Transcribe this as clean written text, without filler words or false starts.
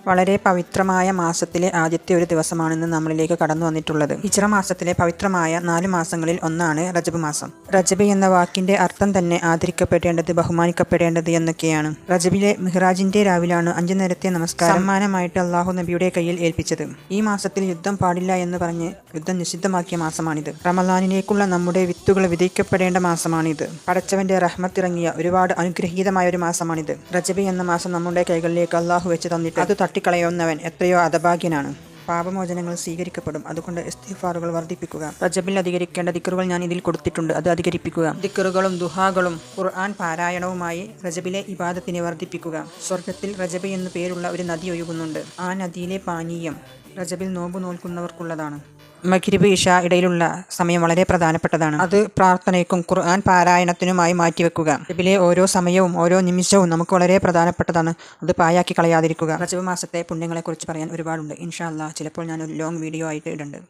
വളരെ പവിത്രമായ മാസത്തിലെ ആദ്യത്തെ ഒരു ദിവസമാണിന്ന് നമ്മളിലേക്ക് കടന്നു വന്നിട്ടുള്ളത്. ഹിജ്റ മാസത്തിലെ പവിത്രമായ 4 മാസങ്ങളിൽ ഒന്നാണ് റജബ് മാസം. റജബ് എന്ന വാക്കിന്റെ അർത്ഥം തന്നെ ആദരിക്കപ്പെടേണ്ടത്, ബഹുമാനിക്കപ്പെടേണ്ടത് എന്നൊക്കെയാണ്. റജബിലെ മിഹ്റാജിന്റെ രാവിലാണ് 5 നേരത്തെ നമസ്കാരം സമ്മാനമായിട്ട് അള്ളാഹു നബിയുടെ കയ്യിൽ ഏൽപ്പിച്ചത്. ഈ മാസത്തിൽ യുദ്ധം പാടില്ല എന്ന് പറഞ്ഞ് യുദ്ധം നിഷിദ്ധമാക്കിയ മാസമാണിത്. റമളാനിലേക്കുള്ള നമ്മുടെ വിത്തുകൾ വിതയ്ക്കപ്പെടേണ്ട മാസമാണിത്. പടച്ചവന്റെ റഹ്മത്ത് ഇറങ്ങിയ ഒരുപാട് അനുഗ്രഹീതമായ ഒരു മാസമാണിത്. റജബ് എന്ന മാസം നമ്മുടെ കൈകളിലേക്ക് അള്ളാഹു വെച്ച് തന്നിട്ട് അത് തട്ടിക്കളയുന്നവൻ എത്രയോ ഹതഭാഗ്യനാണ്. പാപമോചനങ്ങൾ സ്വീകരിക്കപ്പെടും. അതുകൊണ്ട് ഇസ്തിഗ്ഫാറുകൾ വർദ്ധിപ്പിക്കുക. റജബിൽ അധികരിക്കേണ്ട ദിക്റുകൾ ഞാൻ ഇതിൽ കൊടുത്തിട്ടുണ്ട്, അത് അധികരിപ്പിക്കുക. ദിക്റുകളും ദുഹാകളും ഖുർആൻ പാരായണവുമായി റജബിലെ ഇബാദത്തിനെ വർദ്ധിപ്പിക്കുക. സ്വർഗത്തിൽ റജബ് എന്നു പേരുള്ള ഒരു നദി ഒഴുകുന്നുണ്ട്. ആ നദിയിലെ പാനീയം റജബിൽ നോമ്പ് നോൽക്കുന്നവർക്കുള്ളതാണ്. മഗ്രിബ് ഇശ ഇടയിലുള്ള സമയം വളരെ പ്രധാനപ്പെട്ടതാണ്. അത് പ്രാർത്ഥനയ്ക്കും ഖുർആൻ പാരായണത്തിനുമായി മാറ്റിവെക്കുക. റജബിലെ ഓരോ സമയവും ഓരോ നിമിഷവും നമുക്ക് വളരെ പ്രധാനപ്പെട്ടതാണ്. അത് പായാക്കി കളയാതിരിക്കുക. റജബ് മാസത്തെ പുണ്യങ്ങളെക്കുറിച്ച് പറയാൻ ഒരുപാടുണ്ട്. ഇൻഷാ അല്ലാഹ് ചിലപ്പോൾ ഞാൻ ഒരു ലോങ് വീഡിയോ ആയിട്ട് ഇടുന്നുണ്ട്.